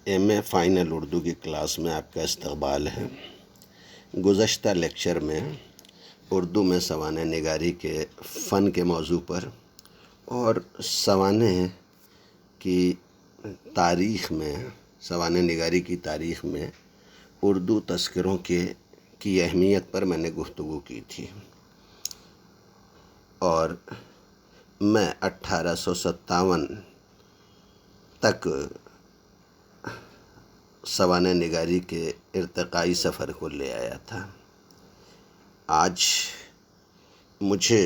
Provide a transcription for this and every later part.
M a final Urdu کی class میں آپ کا استقبال ہے۔ گزشتہ لیکچر میں اردو میں سوانح نگاری کے فن کے موضوع پر اور سوانح کی تاریخ میں، سوانح نگاری کی تاریخ میں اردو تذکروں کی اہمیت پر میں نے گفتگو کی تھی، اور میں 1857 تک سوانح نگاری کے ارتقائی سفر کو لے آیا تھا۔ آج مجھے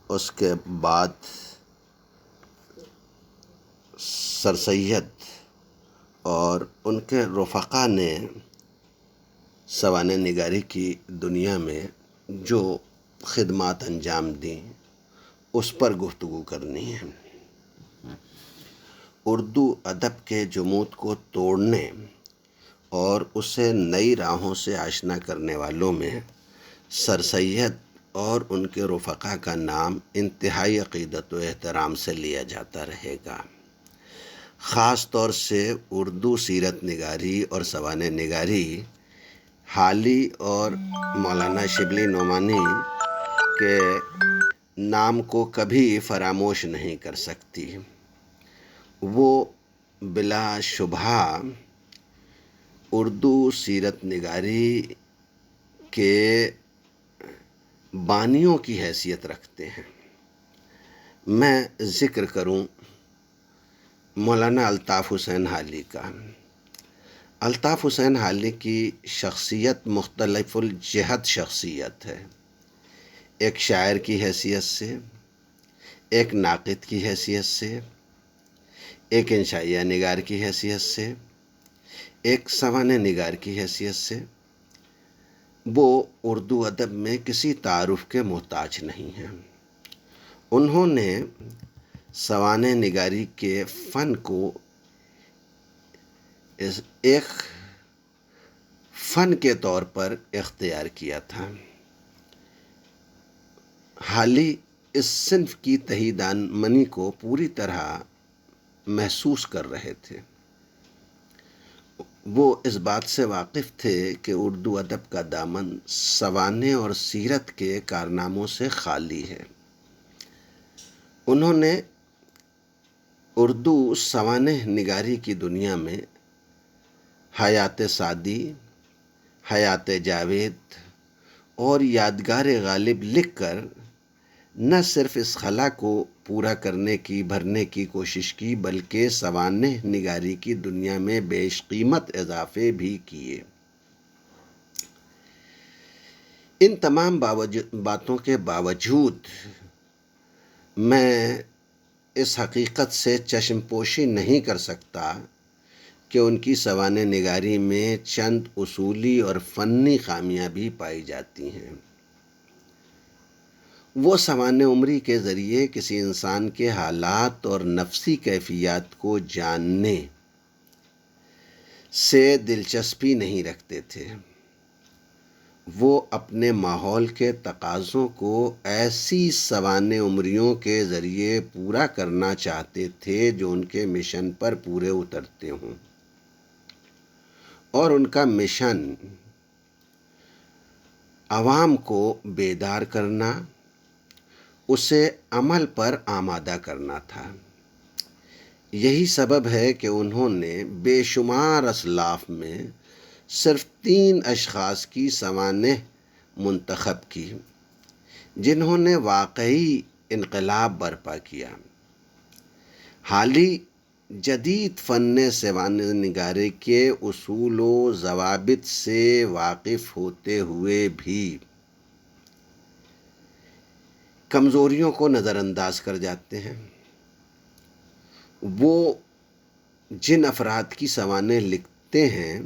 اس کے بعد سر سید اور ان کے رفقا نے سوانح نگاری کی دنیا میں جو خدمات انجام دیں اس پر گفتگو کرنی ہے۔ اردو ادب کے جمود کو توڑنے اور اسے نئی راہوں سے آشنا کرنے والوں میں سر سید اور ان کے رفقا کا نام انتہائی عقیدت و احترام سے لیا جاتا رہے گا۔ خاص طور سے اردو سیرت نگاری اور سوانح نگاری حالی اور مولانا شبلی نعمانی کے نام کو کبھی فراموش نہیں کر سکتی۔ وہ بلا شبہ اردو سیرت نگاری کے بانیوں کی حیثیت رکھتے ہیں۔ میں ذکر کروں مولانا الطاف حسین حالی کا۔ الطاف حسین حالی کی شخصیت مختلف الجہت شخصیت ہے، ایک شاعر کی حیثیت سے، ایک ناقد کی حیثیت سے، ایک انشائیہ نگار کی حیثیت سے، ایک سوانح نگار کی حیثیت سے۔ وہ اردو ادب میں کسی تعارف کے محتاج نہیں ہیں۔ انہوں نے سوانح نگاری کے فن کو ایک فن کے طور پر اختیار کیا تھا۔ حالی اس صنف کی تہی دامنی کو پوری طرح محسوس کر رہے تھے۔ وہ اس بات سے واقف تھے کہ اردو ادب کا دامن سوانح اور سیرت کے کارناموں سے خالی ہے۔ انہوں نے اردو سوانح نگاری کی دنیا میں حیات سعدی، حیات جاوید اور یادگار غالب لکھ کر نہ صرف اس خلا کو پورا بھرنے کی کوشش کی، بلکہ سوانح نگاری کی دنیا میں بیش قیمت اضافے بھی کیے۔ ان تمام باتوں کے باوجود میں اس حقیقت سے چشم پوشی نہیں کر سکتا کہ ان کی سوانح نگاری میں چند اصولی اور فنی خامیاں بھی پائی جاتی ہیں۔ وہ سوانح عمری کے ذریعے کسی انسان کے حالات اور نفسی کیفیات کو جاننے سے دلچسپی نہیں رکھتے تھے۔ وہ اپنے ماحول کے تقاضوں کو ایسی سوانح عمریوں کے ذریعے پورا کرنا چاہتے تھے جو ان کے مشن پر پورے اترتے ہوں، اور ان کا مشن عوام کو بیدار کرنا، اسے عمل پر آمادہ کرنا تھا۔ یہی سبب ہے کہ انہوں نے بے شمار اسلاف میں صرف 3 اشخاص کی سوانح منتخب کی جنہوں نے واقعی انقلاب برپا کیا۔ حالی جدید فن سوانح نگاری کے اصول و ضوابط سے واقف ہوتے ہوئے بھی کمزوریوں کو نظر انداز کر جاتے ہیں۔ وہ جن افراد کی سوانح لکھتے ہیں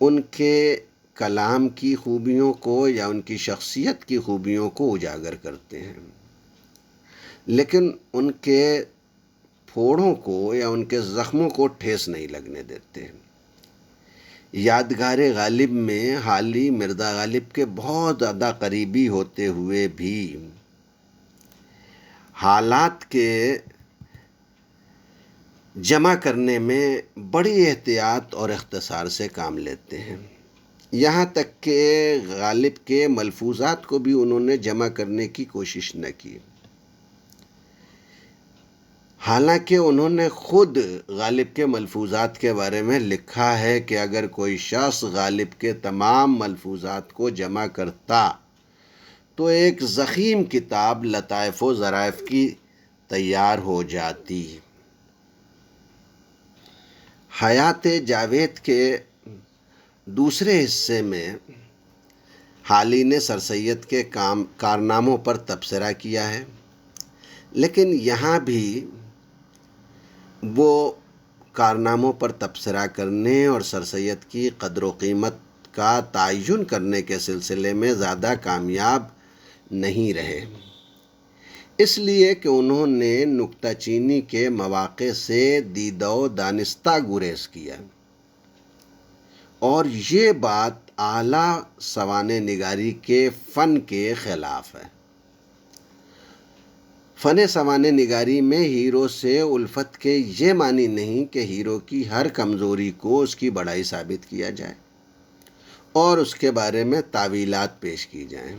ان کے کلام کی خوبیوں کو یا ان کی شخصیت کی خوبیوں کو اجاگر کرتے ہیں، لیکن ان کے پھوڑوں کو یا ان کے زخموں کو ٹھیس نہیں لگنے دیتے۔ یادگار غالب میں حالی مرزا غالب کے بہت زیادہ قریبی ہوتے ہوئے بھی حالات کے جمع کرنے میں بڑی احتیاط اور اختصار سے کام لیتے ہیں، یہاں تک کہ غالب کے ملفوظات کو بھی انہوں نے جمع کرنے کی کوشش نہ کی، حالانکہ انہوں نے خود غالب کے ملفوظات کے بارے میں لکھا ہے کہ اگر کوئی شخص غالب کے تمام ملفوظات کو جمع کرتا تو ایک ضخیم کتاب لطائف و ظرائف کی تیار ہو جاتی۔ حیات جاوید کے دوسرے حصے میں حالی نے سر سید کے کارناموں پر تبصرہ کیا ہے، لیکن یہاں بھی وہ کارناموں پر تبصرہ کرنے اور سر سید کی قدر و قیمت کا تعین کرنے کے سلسلے میں زیادہ کامیاب نہیں رہے، اس لیے کہ انہوں نے نکتہ چینی کے مواقع سے دیدہ و دانستہ گریز کیا، اور یہ بات اعلیٰ سوانح نگاری کے فن کے خلاف ہے۔ فن سوانح نگاری میں ہیرو سے الفت کے یہ معنی نہیں کہ ہیرو کی ہر کمزوری کو اس کی بڑائی ثابت کیا جائے اور اس کے بارے میں تعویلات پیش کی جائیں۔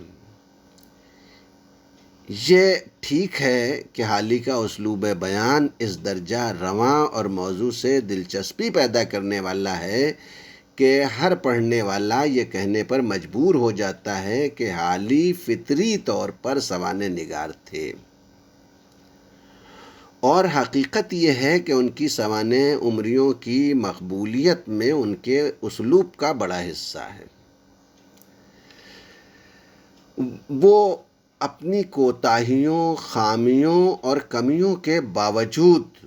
یہ ٹھیک ہے کہ حالی کا اسلوب بیان اس درجہ رواں اور موضوع سے دلچسپی پیدا کرنے والا ہے کہ ہر پڑھنے والا یہ کہنے پر مجبور ہو جاتا ہے کہ حالی فطری طور پر سوانح نگار تھے، اور حقیقت یہ ہے کہ ان کی سوانح عمریوں کی مقبولیت میں ان کے اسلوب کا بڑا حصہ ہے۔ وہ اپنی کوتاہیوں، خامیوں اور کمیوں کے باوجود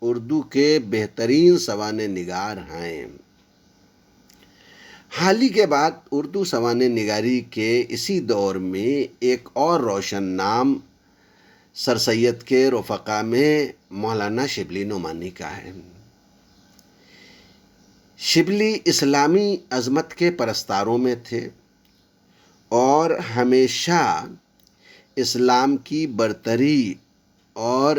اردو کے بہترین سوانح نگار ہیں۔ حالی کے بعد اردو سوانح نگاری کے اسی دور میں ایک اور روشن نام سر سید کے رفقا میں مولانا شبلی نعمانی کا ہے۔ شبلی اسلامی عظمت کے پرستاروں میں تھے اور ہمیشہ اسلام کی برتری اور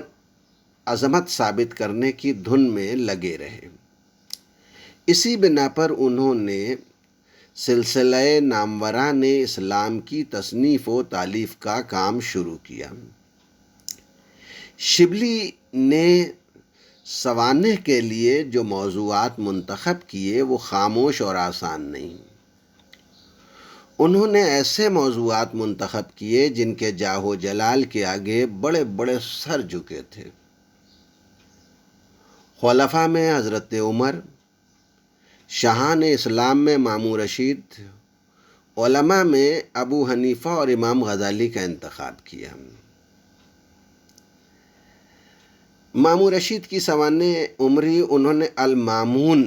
عظمت ثابت کرنے کی دھن میں لگے رہے۔ اسی بنا پر انہوں نے سلسلہ ناموران اسلام کی تصنیف و تالیف کا کام شروع کیا۔ شبلی نے سوانح کے لیے جو موضوعات منتخب کیے وہ خاموش اور آسان نہیں۔ انہوں نے ایسے موضوعات منتخب کیے جن کے جاہ و جلال کے آگے بڑے بڑے سر جھکے تھے۔ خلفاء میں حضرت عمر، شاہان اسلام میں مامون رشید، علماء میں ابو حنیفہ اور امام غزالی کا انتخاب کیا۔ مامون رشید کی سوانح عمری انہوں نے المامون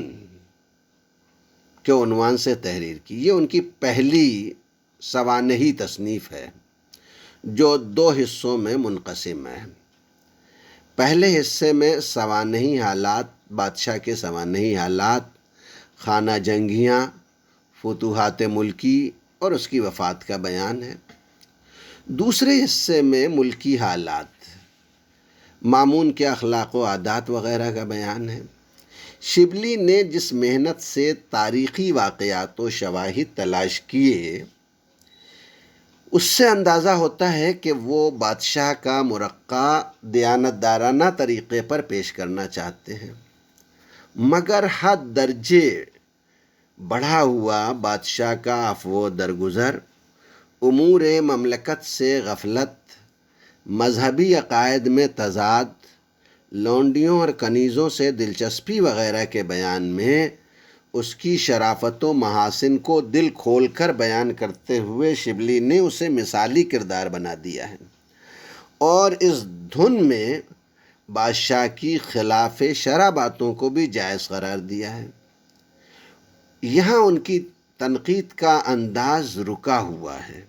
کے عنوان سے تحریر کی۔ یہ ان کی پہلی سوانحی تصنیف ہے جو 2 حصوں میں منقسم ہے۔ پہلے حصے میں سوانحی حالات، بادشاہ کے سوانحی حالات، خانہ جنگیاں، فتوحات ملکی اور اس کی وفات کا بیان ہے۔ دوسرے حصے میں ملکی حالات، مامون کے اخلاق و عادات وغیرہ کا بیان ہے۔ شبلی نے جس محنت سے تاریخی واقعات و شواہد تلاش کیے، اس سے اندازہ ہوتا ہے کہ وہ بادشاہ کا مرقع دیانتدارانہ طریقے پر پیش کرنا چاہتے ہیں، مگر حد درجے بڑھا ہوا بادشاہ کا عفو و درگزر، امور مملکت سے غفلت، مذہبی عقائد میں تضاد، لونڈیوں اور کنیزوں سے دلچسپی وغیرہ کے بیان میں اس کی شرافت و محاسن کو دل کھول کر بیان کرتے ہوئے شبلی نے اسے مثالی کردار بنا دیا ہے، اور اس دھن میں بادشاہ کی خلاف شرع باتوں کو بھی جائز قرار دیا ہے۔ یہاں ان کی تنقید کا انداز رکا ہوا ہے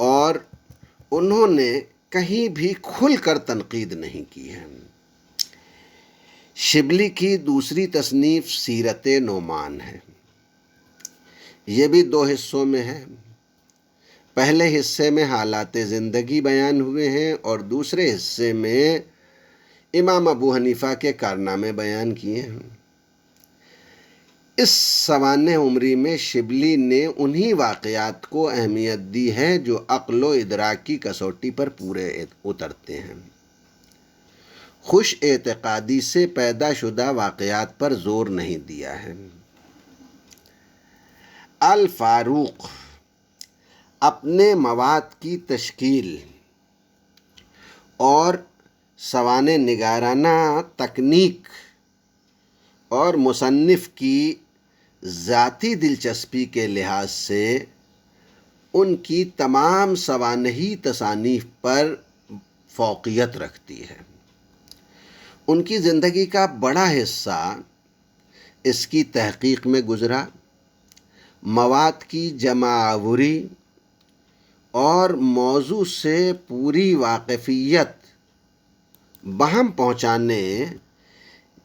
اور انہوں نے کہیں بھی کھل کر تنقید نہیں کی ہے۔ شبلی کی دوسری تصنیف سیرت نعمان ہے۔ یہ بھی 2 حصوں میں ہے۔ پہلے حصے میں حالات زندگی بیان ہوئے ہیں اور دوسرے حصے میں امام ابو حنیفہ کے کارنامے بیان کیے ہیں۔ اس سوانح عمری میں شبلی نے انہی واقعات کو اہمیت دی ہے جو عقل و ادراک کی کسوٹی پر پورے اترتے ہیں۔ خوش اعتقادی سے پیدا شدہ واقعات پر زور نہیں دیا ہے۔ الفاروق اپنے مواد کی تشکیل اور سوانح نگارانہ تکنیک اور مصنف کی ذاتی دلچسپی کے لحاظ سے ان کی تمام سوانحی تصانیف پر فوقیت رکھتی ہے۔ ان کی زندگی کا بڑا حصہ اس کی تحقیق میں گزرا، مواد کی جمع آوری اور موضوع سے پوری واقفیت بہم پہنچانے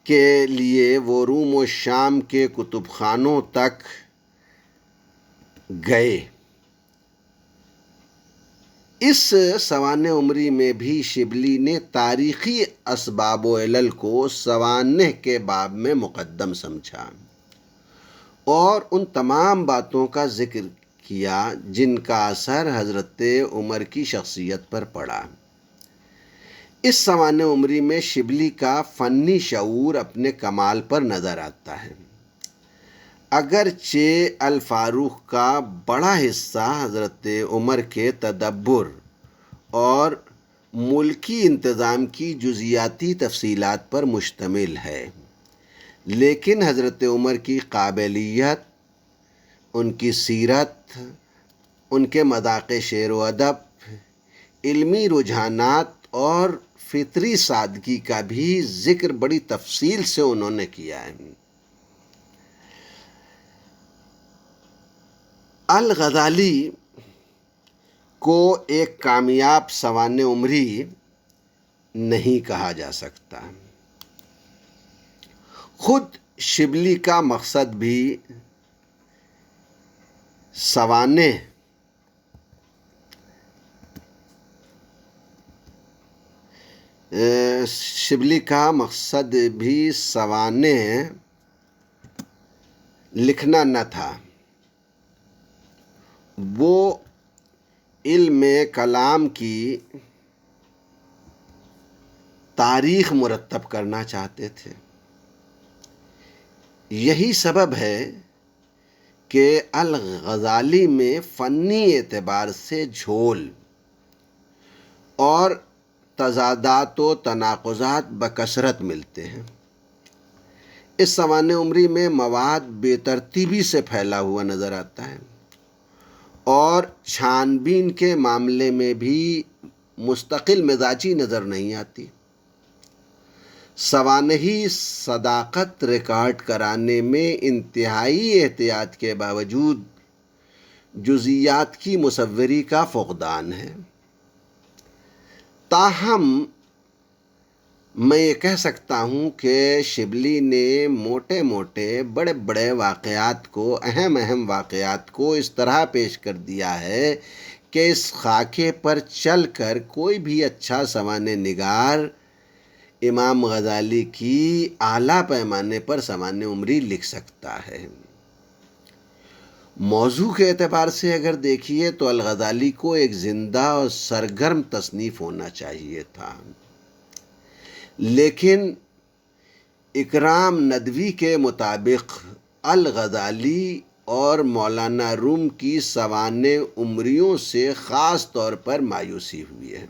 کے لیے وہ روم و شام کے کتب خانوں تک گئے۔ اس سوانح عمری میں بھی شبلی نے تاریخی اسباب و علل کو سوانح کے باب میں مقدم سمجھا اور ان تمام باتوں کا ذکر کیا جن کا اثر حضرت عمر کی شخصیت پر پڑا۔ اس سوانح عمری میں شبلی کا فنی شعور اپنے کمال پر نظر آتا ہے۔ اگرچہ الفاروق کا بڑا حصہ حضرت عمر کے تدبر اور ملکی انتظام کی جزیاتی تفصیلات پر مشتمل ہے، لیکن حضرت عمر کی قابلیت، ان کی سیرت، ان کے مذاق شعر و ادب، علمی رجحانات اور فطری سادگی کا بھی ذکر بڑی تفصیل سے انہوں نے کیا ہے۔ الغزالی کو ایک کامیاب سوانح عمری نہیں کہا جا سکتا۔ خود شبلی کا مقصد بھی سوانح لکھنا نہ تھا، وہ علم کلام کی تاریخ مرتب کرنا چاہتے تھے۔ یہی سبب ہے کہ الغزالی میں فنی اعتبار سے جھول اور تضادات و تناقضات بکثرت ملتے ہیں۔ اس سوانح عمری میں مواد بے ترتیبی سے پھیلا ہوا نظر آتا ہے اور چھان بین کے معاملے میں بھی مستقل مزاجی نظر نہیں آتی۔ سوانحی صداقت ریکارڈ کرانے میں انتہائی احتیاط کے باوجود جزیات کی مصوری کا فقدان ہے۔ تاہم میں یہ کہہ سکتا ہوں کہ شبلی نے موٹے موٹے بڑے بڑے واقعات کو، اہم واقعات کو اس طرح پیش کر دیا ہے کہ اس خاکے پر چل کر کوئی بھی اچھا سوانح نگار امام غزالی کی اعلیٰ پیمانے پر سوانح عمری لکھ سکتا ہے۔ موضوع کے اعتبار سے اگر دیکھیے تو الغزالی کو ایک زندہ اور سرگرم تصنیف ہونا چاہیے تھا، لیکن اکرام ندوی کے مطابق الغزالی اور مولانا روم کی سوانح عمریوں سے خاص طور پر مایوسی ہوئی ہے۔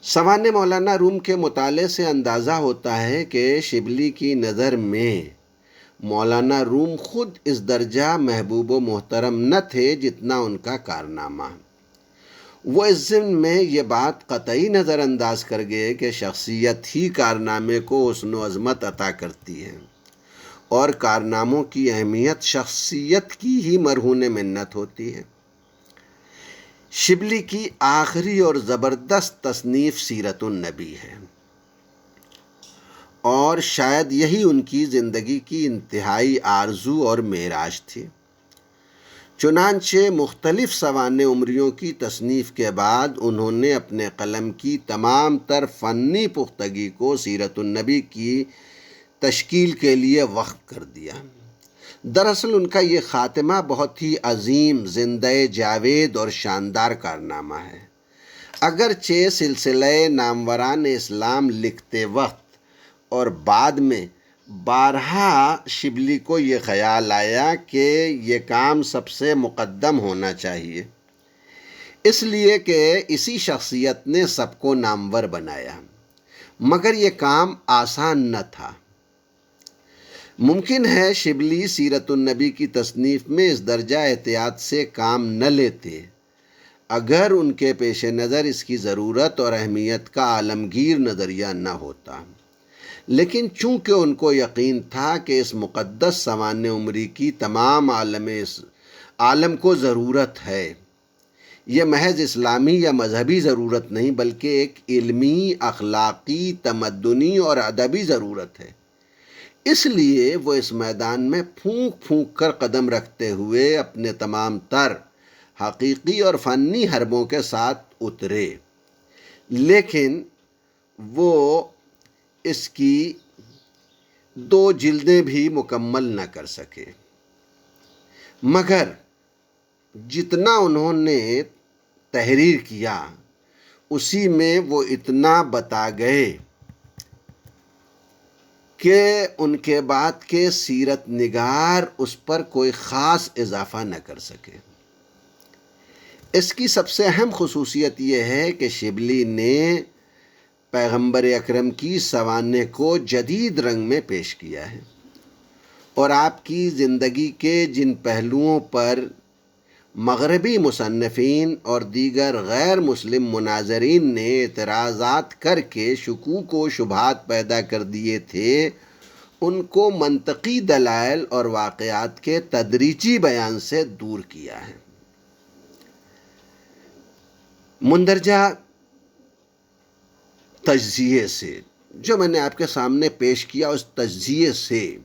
سوانح مولانا روم کے مطالعے سے اندازہ ہوتا ہے کہ شبلی کی نظر میں مولانا روم خود اس درجہ محبوب و محترم نہ تھے جتنا ان کا کارنامہ۔ وہ اس ضمن میں یہ بات قطعی نظر انداز کر گئے کہ شخصیت ہی کارنامے کو حسن و عظمت عطا کرتی ہے اور کارناموں کی اہمیت شخصیت کی ہی مرہون منت ہوتی ہے۔ شبلی کی آخری اور زبردست تصنیف سیرت النبی ہے اور شاید یہی ان کی زندگی کی انتہائی آرزو اور معراج تھی۔ چنانچہ مختلف سوانح عمریوں کی تصنیف کے بعد انہوں نے اپنے قلم کی تمام تر فنی پختگی کو سیرت النبی کی تشکیل کے لیے وقف کر دیا۔ دراصل ان کا یہ خاتمہ بہت ہی عظیم، زندہ جاوید اور شاندار کارنامہ ہے۔ اگرچہ سلسلہ ناموران اسلام لکھتے وقت اور بعد میں بارہا شبلی کو یہ خیال آیا کہ یہ کام سب سے مقدم ہونا چاہیے، اس لیے کہ اسی شخصیت نے سب کو نامور بنایا، مگر یہ کام آسان نہ تھا۔ ممکن ہے شبلی سیرت النبی کی تصنیف میں اس درجہ احتیاط سے کام نہ لیتے اگر ان کے پیش نظر اس کی ضرورت اور اہمیت کا عالمگیر نظریہ نہ ہوتا، لیکن چونکہ ان کو یقین تھا کہ اس مقدس سوانح عمری کی تمام عالم کو ضرورت ہے، یہ محض اسلامی یا مذہبی ضرورت نہیں بلکہ ایک علمی، اخلاقی، تمدنی اور ادبی ضرورت ہے، اس لیے وہ اس میدان میں پھونک پھونک کر قدم رکھتے ہوئے اپنے تمام تر حقیقی اور فنی حربوں کے ساتھ اترے، لیکن وہ اس کی 2 جلدیں بھی مکمل نہ کر سکے، مگر جتنا انہوں نے تحریر کیا اسی میں وہ اتنا بتا گئے کہ ان کے بعد کے سیرت نگار اس پر کوئی خاص اضافہ نہ کر سکے۔ اس کی سب سے اہم خصوصیت یہ ہے کہ شبلی نے پیغمبر اکرم کی سوانح کو جدید رنگ میں پیش کیا ہے، اور آپ کی زندگی کے جن پہلوؤں پر مغربی مصنفین اور دیگر غیر مسلم مناظرین نے اعتراضات کر کے شکوک و شبہات پیدا کر دیے تھے، ان کو منطقی دلائل اور واقعات کے تدریجی بیان سے دور کیا ہے۔ مندرجہ تجزیے سے جو میں نے آپ کے سامنے پیش کیا، اس تجزیے سے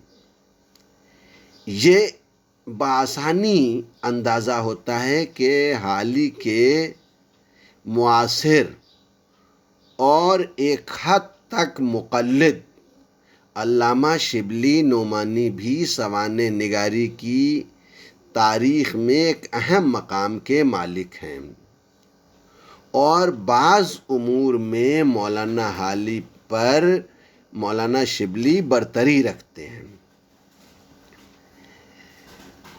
یہ بآسانی اندازہ ہوتا ہے کہ حال ہی کے معاصر اور ایک حد تک مقلد علامہ شبلی نعمانی بھی سوانح نگاری کی تاریخ میں ایک اہم مقام کے مالک ہیں، اور بعض امور میں مولانا حالی پر مولانا شبلی برتری رکھتے ہیں۔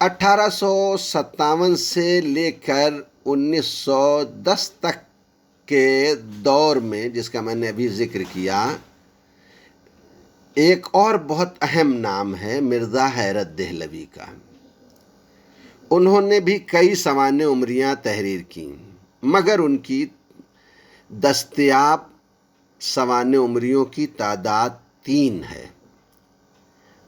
1857 سے لے کر 1910 تک کے دور میں، جس کا میں نے ابھی ذکر کیا، ایک اور بہت اہم نام ہے مرزا حیرت دہلوی کا۔ انہوں نے بھی کئی سوانح عمریاں تحریر کیں، مگر ان کی دستیاب سوانح عمریوں کی تعداد 3 ہے: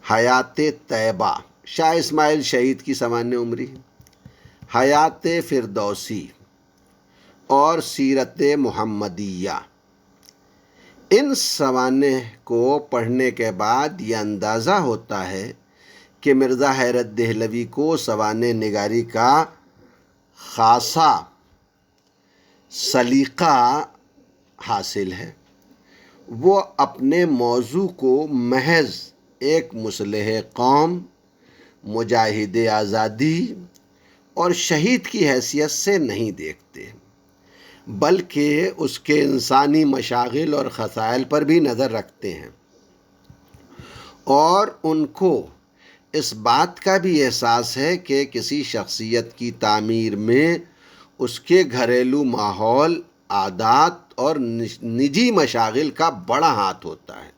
حیات طیبہ، شاہ اسماعیل شہید کی سوانح عمری، حیات فردوسی اور سیرت محمدیہ۔ ان سوانح کو پڑھنے کے بعد یہ اندازہ ہوتا ہے کہ مرزا حیرت دہلوی کو سوانح نگاری کا خاصا سلیقہ حاصل ہے۔ وہ اپنے موضوع کو محض ایک مصلح قوم، مجاہد آزادی اور شہید کی حیثیت سے نہیں دیکھتے، بلکہ اس کے انسانی مشاغل اور خصائل پر بھی نظر رکھتے ہیں، اور ان کو اس بات کا بھی احساس ہے کہ کسی شخصیت کی تعمیر میں اس کے گھریلو ماحول، عادات اور نجی مشاغل کا بڑا ہاتھ ہوتا ہے۔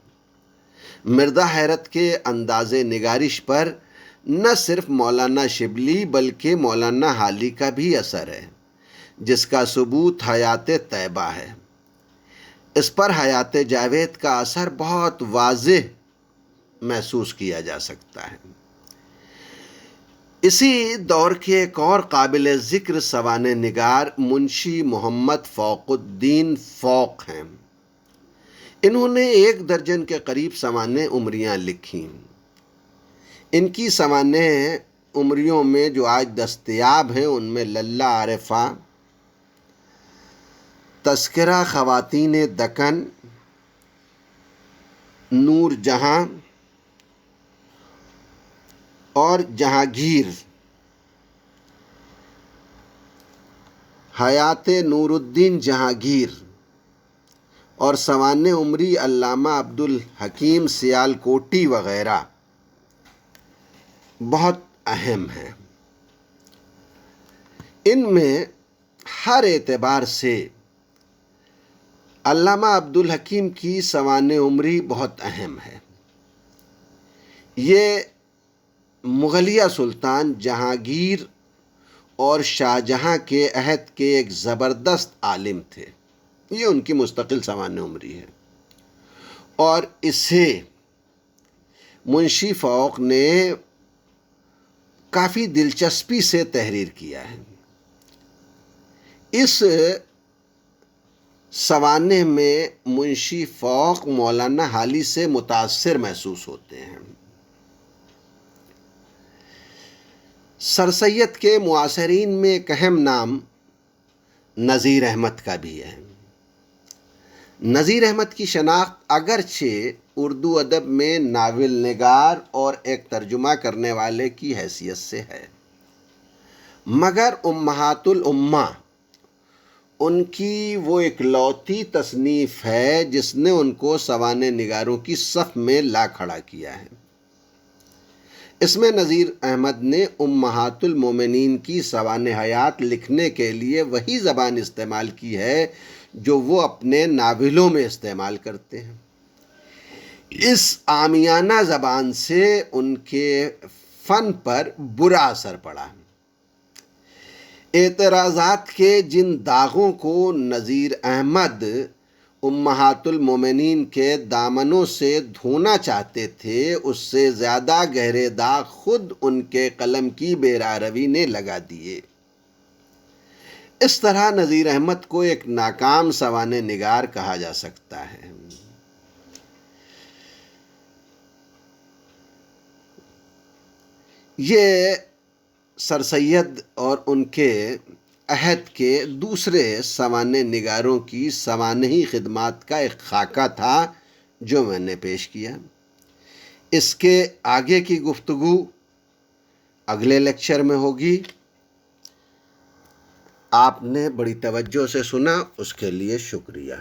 مرزا حیرت کے انداز نگارش پر نہ صرف مولانا شبلی بلکہ مولانا حالی کا بھی اثر ہے، جس کا ثبوت حیات طیبہ ہے۔ اس پر حیات جاوید کا اثر بہت واضح محسوس کیا جا سکتا ہے۔ اسی دور کے ایک اور قابل ذکر سوانح نگار منشی محمد فوق الدین فوق ہیں۔ انہوں نے 1 درجن کے قریب سوانح عمریاں لکھیں۔ ان کی سوانح عمریوں میں جو آج دستیاب ہیں ان میں للہ عارفہ، تذکرہ خواتین دکن، نور جہاں اور جہانگیر، حیات نور الدین جہانگیر اور سوانح عمری علامہ عبدالحکیم سیالکوٹی وغیرہ بہت اہم ہیں۔ ان میں ہر اعتبار سے علامہ عبدالحکیم کی سوانح عمری بہت اہم ہے۔ یہ مغلیہ سلطان جہانگیر اور شاہجہاں کے عہد کے ایک زبردست عالم تھے۔ یہ ان کی مستقل سوانح عمری ہے اور اسے منشی فاروق نے کافی دلچسپی سے تحریر کیا ہے۔ اس سوانح میں منشی فاروق مولانا حالی سے متاثر محسوس ہوتے ہیں۔ سر سید کے معاصرین میں ایک اہم نام نذیر احمد کا بھی ہے۔ نذیر احمد کی شناخت اگرچہ اردو ادب میں ناول نگار اور ایک ترجمہ کرنے والے کی حیثیت سے ہے، مگر امہات الامہ ان کی وہ اکلوتی تصنیف ہے جس نے ان کو سوانح نگاروں کی صف میں لا کھڑا کیا ہے۔ اس میں نذیر احمد نے امہات المومنین کی سوانح حیات لکھنے کے لیے وہی زبان استعمال کی ہے جو وہ اپنے ناولوں میں استعمال کرتے ہیں۔ اس عامیانہ زبان سے ان کے فن پر برا اثر پڑا۔ اعتراضات کے جن داغوں کو نذیر احمد امہات المومنین کے دامنوں سے دھونا چاہتے تھے، اس سے زیادہ گہرے داغ خود ان کے قلم کی بے راہ نے لگا دیے۔ اس طرح نذیر احمد کو ایک ناکام سوانح نگار کہا جا سکتا ہے۔ یہ سر سید اور ان کے عہد کے دوسرے سوانح نگاروں کی سوانحی خدمات کا ایک خاکہ تھا جو میں نے پیش کیا۔ اس کے آگے کی گفتگو اگلے لیکچر میں ہوگی۔ آپ نے بڑی توجہ سے سنا، اس کے لیے شکریہ۔